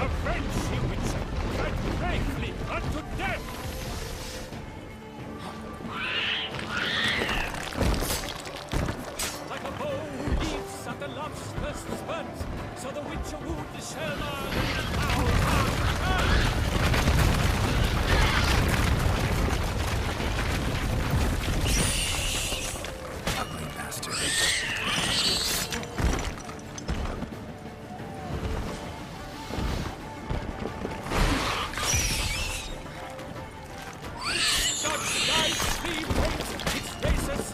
Avenge ye, Witcher! Fight bravely unto death! Like a bow who leaps at the love's first spurt, so the Witcher wooed the Shelmar in the tower. Ugly bastard.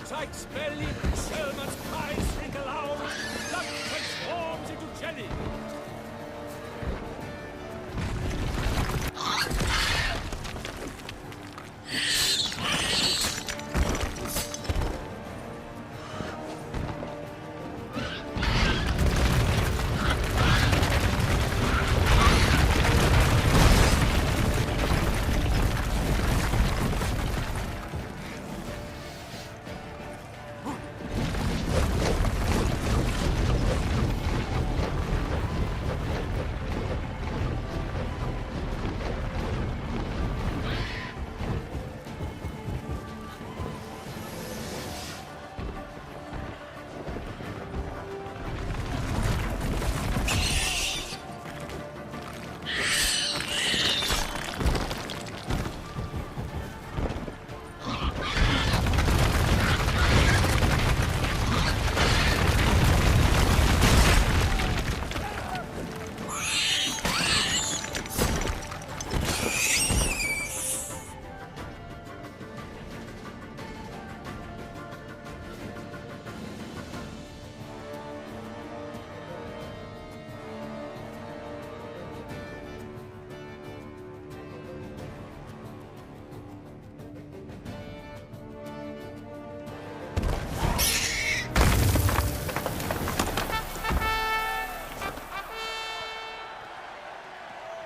Strikes belly, Shelmar's cries sprinkle out, blood transforms into jelly.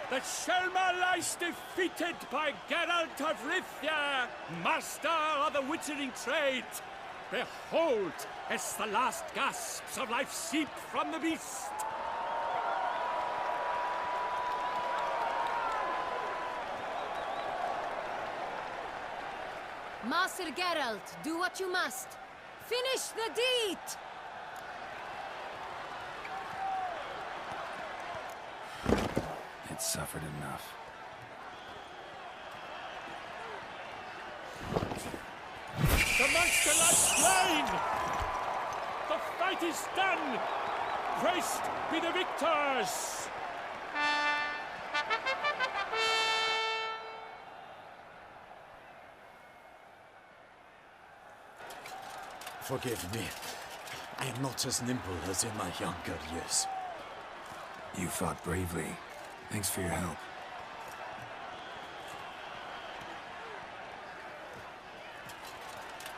The Shelmar lies defeated by Geralt of Rivia, master of the witchering trade. Behold, as the last gasps of life seep from the beast. Master Geralt, do what you must. Finish the deed! It's suffered enough. The monster lies slain! The fight is done! Praised be the victors! Forgive me. I am not as nimble as in my younger years. You fought bravely. Thanks for your help.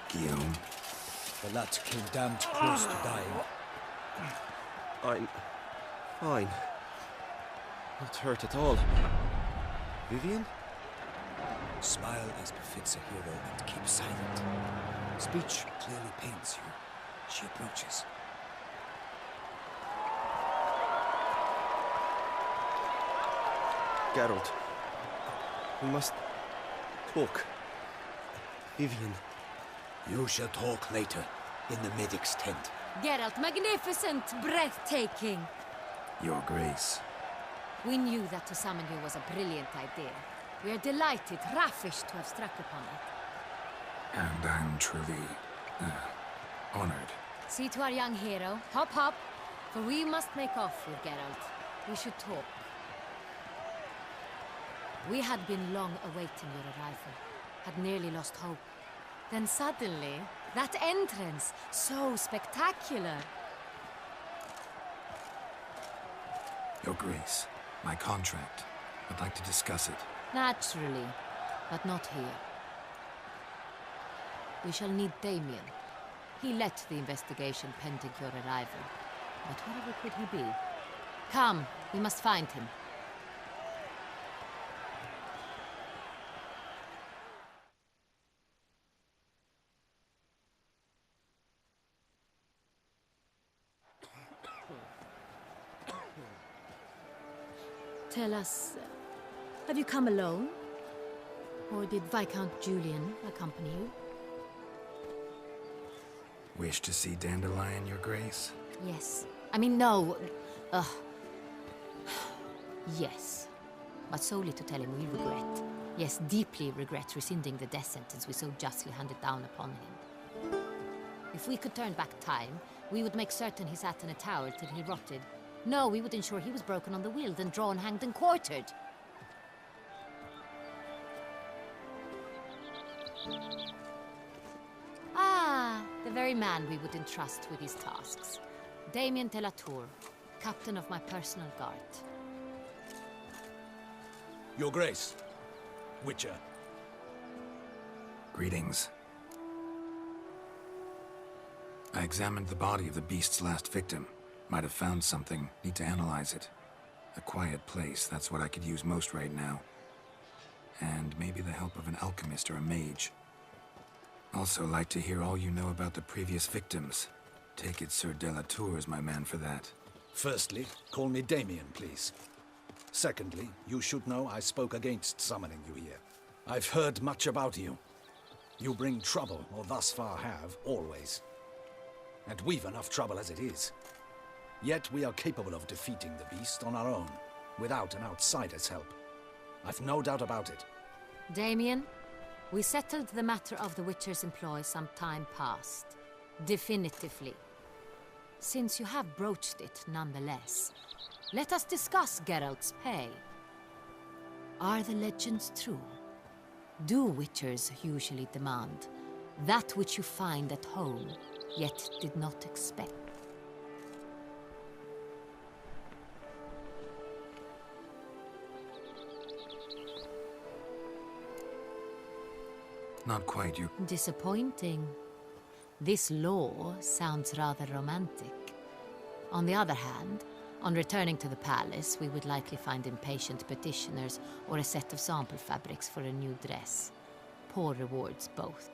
Guillaume. The lad came damned close to dying. I'm fine. Not hurt at all. Vivian? Smile as befits a hero and keep silent. Speech clearly pains you. She approaches. Geralt. We must talk. Vivian. You shall talk later, in the medic's tent. Geralt, magnificent, breathtaking. Your Grace. We knew that to summon you was a brilliant idea. We are delighted, ravished to have struck upon it. And I'm truly honored. See to our young hero. Hop, hop. For we must make off with Geralt. We should talk. We had been long awaiting your arrival. Had nearly lost hope. Then suddenly, that entrance, so spectacular. Your Grace, my contract. I'd like to discuss it. Naturally, but not here. We shall need Damien. He led the investigation pending your arrival. But wherever could he be? Come, we must find him. Tell us, have you come alone? Or did Viscount Julian accompany you? Wish to see Dandelion, Your Grace? Yes. I mean, no. Yes. But solely to tell him we regret. Yes, deeply regret rescinding the death sentence we so justly handed down upon him. If we could turn back time, we would make certain he sat in a tower till he rotted. No, we would ensure he was broken on the wheel, then drawn, hanged, and quartered. Ah, the very man we would entrust with his tasks. Damien de la Tour, captain of my personal guard. Your Grace. Witcher. Greetings. I examined the body of the beast's last victim. Might have found something. Need to analyze it. A quiet place, that's what I could use most right now. And maybe the help of an alchemist or a mage. Also like to hear all you know about the previous victims. Take it Sir de la Tour is my man for that. Firstly, call me Damien, please. Secondly, you should know I spoke against summoning you here. I've heard much about you. You bring trouble, or thus far have, always. And we've enough trouble as it is. Yet we are capable of defeating the beast on our own, without an outsider's help. I've no doubt about it. Damien, we settled the matter of the Witcher's employ some time past. Definitively. Since you have broached it nonetheless, let us discuss Geralt's pay. Are the legends true? Do Witchers usually demand that which you find at home, yet did not expect? Not quite, you... Disappointing. This law sounds rather romantic. On the other hand, on returning to the palace, we would likely find impatient petitioners or a set of sample fabrics for a new dress. Poor rewards, both.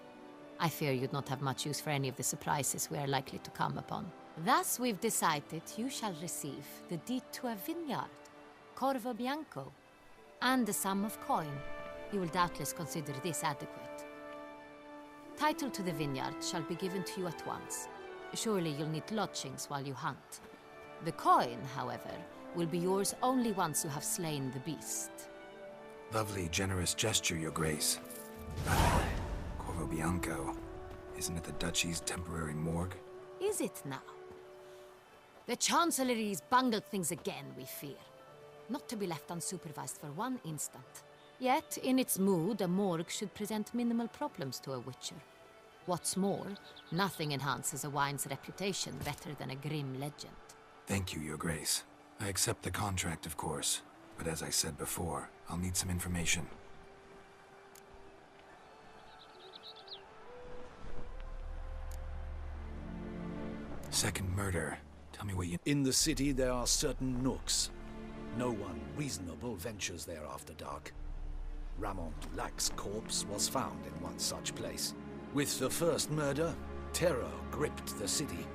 I fear you'd not have much use for any of the surprises we are likely to come upon. Thus, we've decided you shall receive the deed to a vineyard, Corvo Bianco, and a sum of coin. You will doubtless consider this adequate. Title to the vineyard shall be given to you at once. Surely you'll need lodgings while you hunt. The coin, however, will be yours only once you have slain the beast. Lovely, generous gesture, Your Grace. Corvo Bianco. Isn't it the Duchy's temporary morgue? Is it now? The Chancellery's bungled things again, we fear. Not to be left unsupervised for one instant. Yet, in its mood, a morgue should present minimal problems to a Witcher. What's more, nothing enhances a wine's reputation better than a grim legend. Thank you, Your Grace. I accept the contract, of course. But as I said before, I'll need some information. Second murder. Tell me what you... In the city, there are certain nooks. No one reasonable ventures there after dark. Ramon Dulac's corpse was found in one such place. With the first murder, terror gripped the city.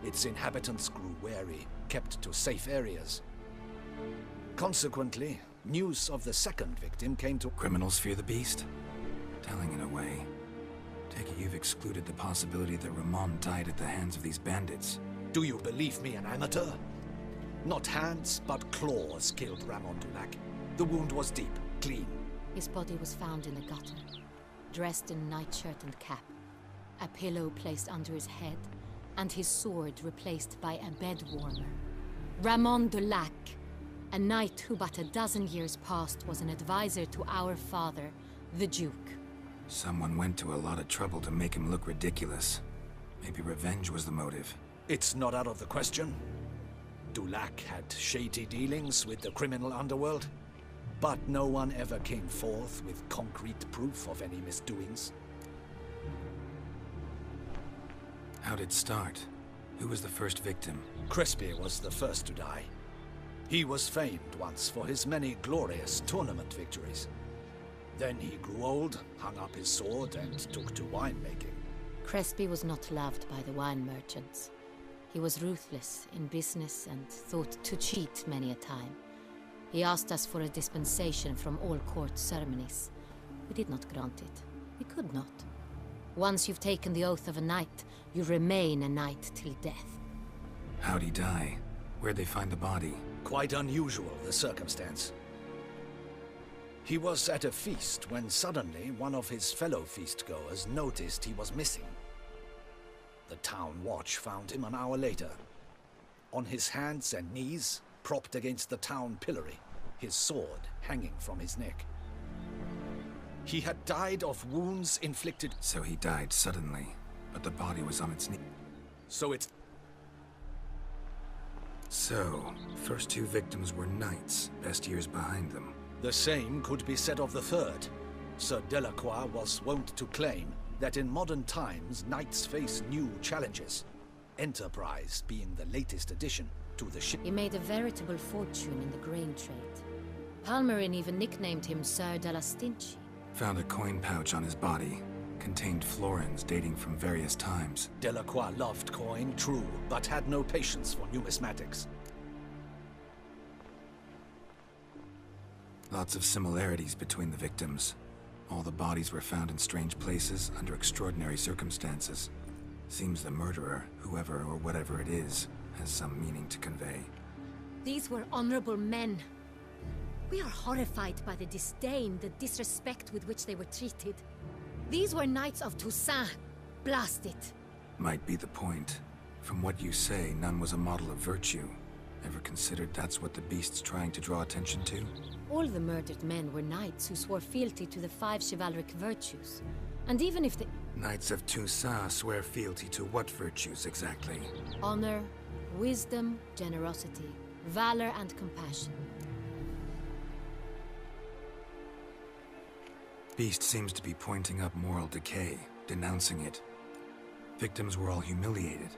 Its inhabitants grew wary, kept to safe areas. Consequently, news of the second victim came to... Criminals fear the beast? Telling in a way. Take it you've excluded the possibility that Ramon died at the hands of these bandits. Do you believe me an amateur? Not hands, but claws killed Ramon Dulac. The wound was deep, clean. His body was found in the gutter, dressed in nightshirt and cap, a pillow placed under his head, and his sword replaced by a bed warmer. Ramon Dulac, a knight who but a dozen years past was an advisor to our father, the Duke. Someone went to a lot of trouble to make him look ridiculous. Maybe revenge was the motive. It's not out of the question. Dulac had shady dealings with the criminal underworld, but no one ever came forth with concrete proof of any misdoings. How'd it start? Who was the first victim? Crespi was the first to die. He was famed once for his many glorious tournament victories. Then he grew old, hung up his sword, and took to winemaking. Crespi was not loved by the wine merchants. He was ruthless in business and thought to cheat many a time. He asked us for a dispensation from all court ceremonies. We did not grant it. We could not. Once you've taken the oath of a knight, you remain a knight till death. How'd he die? Where'd they find the body? Quite unusual, the circumstance. He was at a feast when suddenly one of his fellow feastgoers noticed he was missing. The town watch found him an hour later. On his hands and knees, propped against the town pillory, his sword hanging from his neck. He had died of wounds inflicted... So he died suddenly, but the body was on its knee. So first two victims were knights, best years behind them. the same could be said of the third. Sir Delacroix was wont to claim that in modern times knights face new challenges, Enterprise being the latest addition to the ship. He made a veritable fortune in the grain trade. Palmerin even nicknamed him Sir de la Stinchi. Found a coin pouch on his body. Contained florins dating from various times. Delacroix loved coin, true, but had no patience for numismatics. Lots of similarities between the victims. All the bodies were found in strange places under extraordinary circumstances. Seems the murderer, whoever or whatever it is, has some meaning to convey. These were honorable men. We are horrified by the disdain, the disrespect with which they were treated. These were knights of Toussaint. Blast it. Might be the point. From what you say, none was a model of virtue. Ever considered that's what the beast's trying to draw attention to? All the murdered men were knights who swore fealty to the 5 chivalric virtues. And even if the... Knights of Toussaint swear fealty to what virtues exactly? honor, wisdom, generosity, valor, and compassion. Beast seems to be pointing up moral decay, denouncing it. Victims were all humiliated.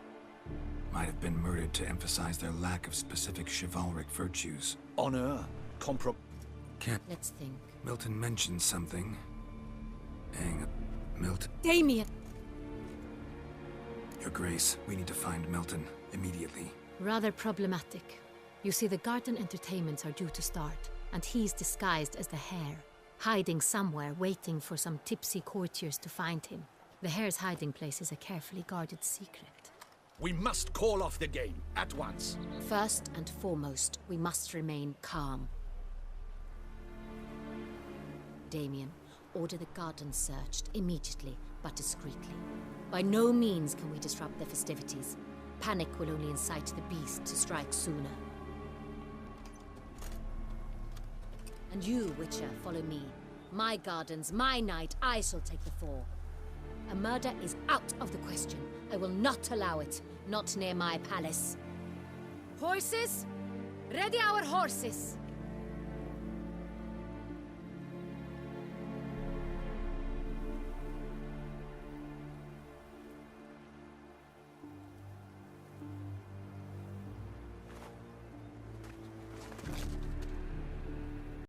Might have been murdered to emphasize their lack of specific chivalric virtues. Honor, Let's think. Milton mentioned something. Milton? Damien! Your Grace, we need to find Milton, immediately. Rather problematic. You see, the garden entertainments are due to start, and he's disguised as the Hare, hiding somewhere, waiting for some tipsy courtiers to find him. The Hare's hiding place is a carefully guarded secret. We must call off the game, at once. First and foremost, we must remain calm. Damien, order the garden searched immediately, but discreetly. By no means can we disrupt the festivities. Panic will only incite the beast to strike sooner. And you, Witcher, follow me. My gardens, my night, I shall take the fall. A murder is out of the question. I will not allow it. Not near my palace. Horses? Ready our horses!